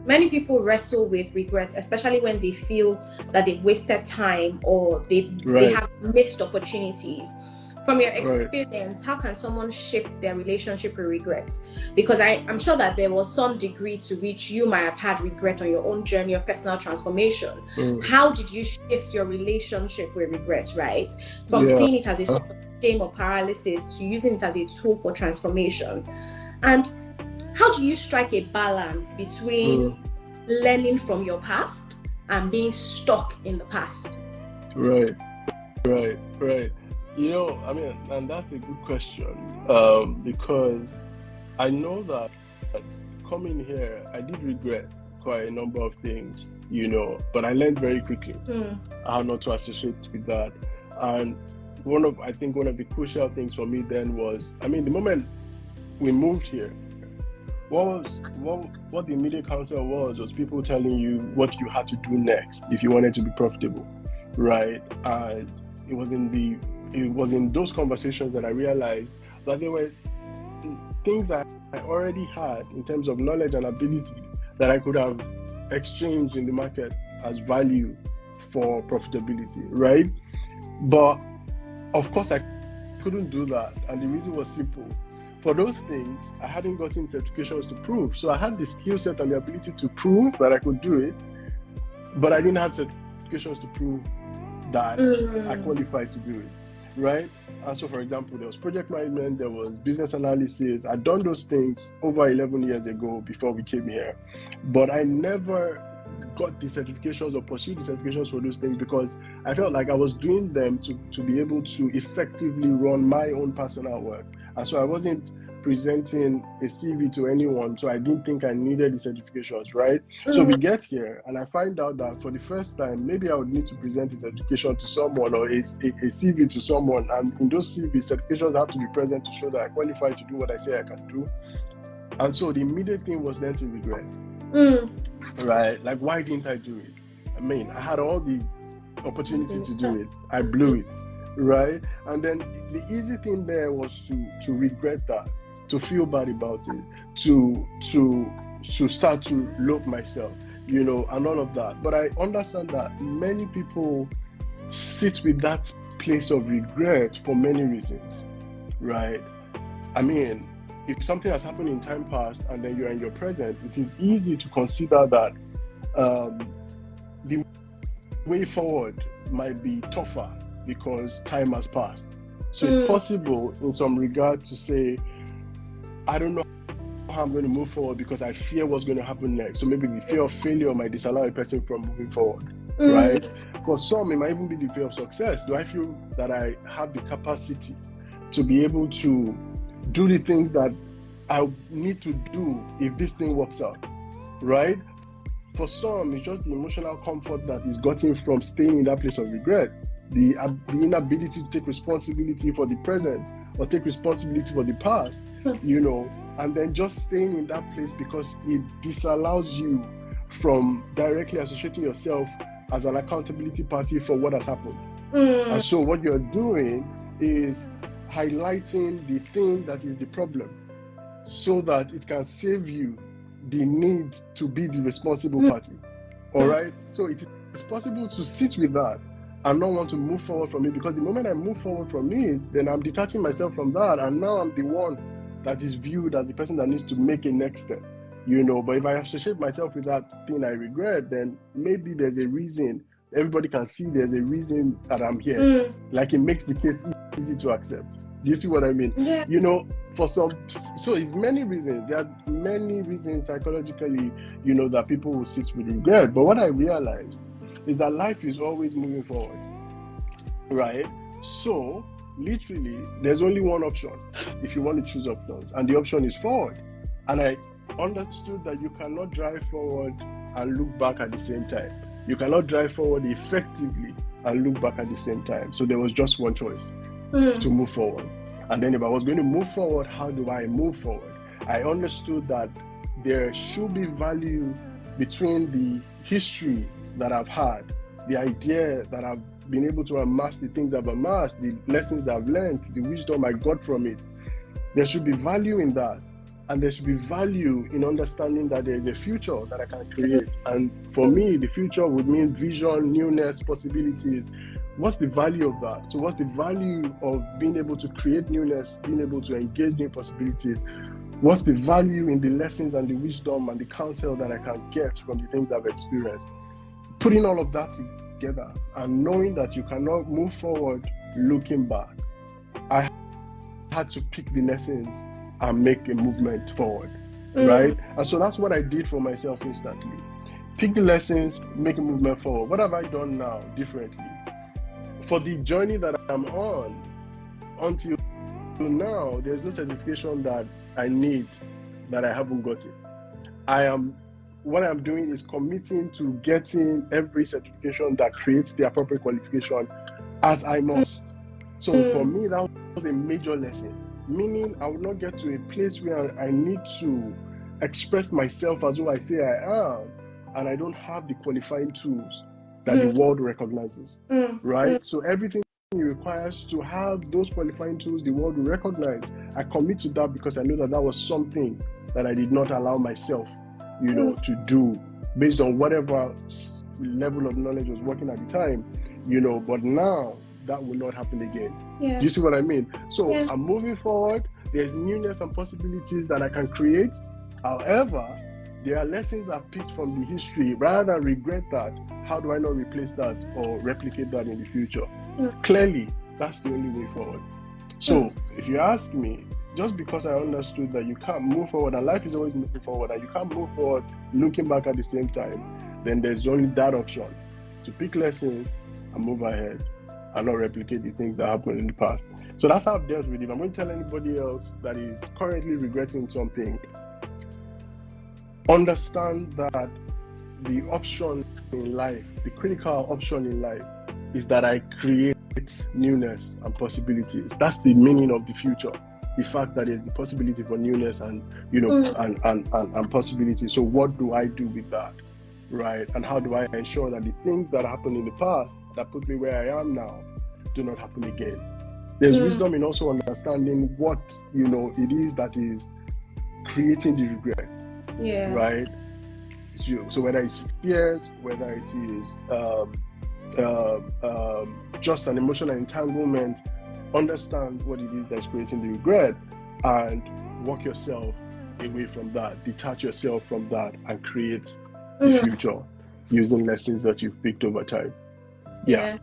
Many people wrestle with regret, especially when they feel that they've wasted time or they Right. have missed opportunities. From your Right. experience, how can someone shift their relationship with regret? Because I'm sure that there was some degree to which you might have had regret on your own journey of personal transformation. How did you shift your relationship with regret, right? From seeing it as a sort of shame or paralysis to using it as a tool for transformation. And how do you strike a balance between learning from your past and being stuck in the past? Right. You know, I mean, and that's a good question, because I know that coming here, I did regret quite a number of things, you know, but I learned very quickly how not to associate with that. And I think one of the crucial things for me then was, I mean, the moment we moved here, what the immediate counsel was people telling you what you had to do next if you wanted to be profitable, right? And it was in those conversations that I realized that there were things I already had in terms of knowledge and ability that I could have exchanged in the market as value for profitability, right? But of course I couldn't do that, and the reason was simple. For those things, I hadn't gotten certifications to prove. So I had the skill set and the ability to prove that I could do it, but I didn't have certifications to prove that I qualified to do it, right? And so, for example, there was project management, there was business analysis. I'd done those things over 11 years ago before we came here, but I never got the certifications or pursued the certifications for those things because I felt like I was doing them to be able to effectively run my own personal work. And so I wasn't presenting a CV to anyone, so I didn't think I needed the certifications, right? So we get here, and I find out that for the first time, maybe I would need to present a certification to someone or a CV to someone, and in those CVs, certifications have to be present to show that I qualify to do what I say I can do. And so the immediate thing was then to regret, right? Like, why didn't I do it? I mean, I had all the opportunity to do it. I blew it. Right? And then the easy thing there was to regret that, to feel bad about it, to start to look myself, you know, and all of that. But I understand that many people sit with that place of regret for many reasons, right? I mean, if something has happened in time past and then you're in your present, it is easy to consider that the way forward might be tougher because time has passed. So it's possible in some regard to say, I don't know how I'm going to move forward because I fear what's going to happen next. So maybe the fear of failure might disallow a person from moving forward, right? For some, it might even be the fear of success. Do I feel that I have the capacity to be able to do the things that I need to do if this thing works out, right? For some, it's just the emotional comfort that is gotten from staying in that place of regret. The inability to take responsibility for the present or take responsibility for the past, you know, and then just staying in that place because it disallows you from directly associating yourself as an accountability party for what has happened. And so what you're doing is highlighting the thing that is the problem so that it can save you the need to be the responsible party. All right? So it is possible to sit with that and not want to move forward from it, because the moment I move forward from it, then I'm detaching myself from that, and now I'm the one that is viewed as the person that needs to make a next step, you know. But if I associate myself with that thing I regret, then maybe there's a reason. Everybody can see there's a reason that I'm here. Like, it makes the case easy to accept. Do you see what I mean? Yeah. You know, for some, so it's many reasons. There are many reasons psychologically, you know, that people will sit with regret. But what I realized is that life is always moving forward, right? So literally, there's only one option if you want to choose options, and the option is forward. And I understood that you cannot drive forward and look back at the same time. You cannot drive forward effectively and look back at the same time. So there was just one choice, to move forward. And then if I was going to move forward, how do I move forward? I understood that there should be value between the history that I've had, the idea that I've been able to amass, the things I've amassed, the lessons that I've learned, the wisdom I got from it. There should be value in that. And there should be value in understanding that there is a future that I can create. And for me, the future would mean vision, newness, possibilities. What's the value of that? So what's the value of being able to create newness, being able to engage new possibilities? What's the value in the lessons and the wisdom and the counsel that I can get from the things I've experienced? Putting all of that together and knowing that you cannot move forward looking back, I had to pick the lessons and make a movement forward, right? And so that's what I did for myself instantly. Pick the lessons, make a movement forward. What have I done now differently? For the journey that I'm on, until now, there's no certification that I need that I haven't gotten. What I'm doing is committing to getting every certification that creates the appropriate qualification as I must. So for me, that was a major lesson. Meaning I would not get to a place where I need to express myself as who I say I am, and I don't have the qualifying tools that the world recognizes, right? So everything requires to have those qualifying tools the world will recognize. I commit to that because I know that that was something that I did not allow myself, to do based on whatever level of knowledge was working at the time, but now that will not happen again. Yeah. Do you see what I mean? So I'm moving forward. There's newness and possibilities that I can create. However, there are lessons I've picked from the history. Rather than regret that, how do I not replace that or replicate that in the future? Clearly, that's the only way forward. So if you ask me, just because I understood that you can't move forward and life is always moving forward and you can't move forward looking back at the same time, then there's only that option, to pick lessons and move ahead and not replicate the things that happened in the past. So that's how I've dealt with it. If I'm going to tell anybody else that is currently regretting something, understand that the option in life, the critical option in life, is that I create newness and possibilities. That's the meaning of the future. The fact that there's the possibility for newness and and possibilities. So what do I do with that? Right? And how do I ensure that the things that happened in the past that put me where I am now do not happen again? There's wisdom in also understanding what it is that is creating the regret. Yeah. Right? So whether it's fears, whether it is just an emotional entanglement, understand what it is that's creating the regret and walk yourself away from that, detach yourself from that, and create the future using lessons that you've picked over time. Yeah.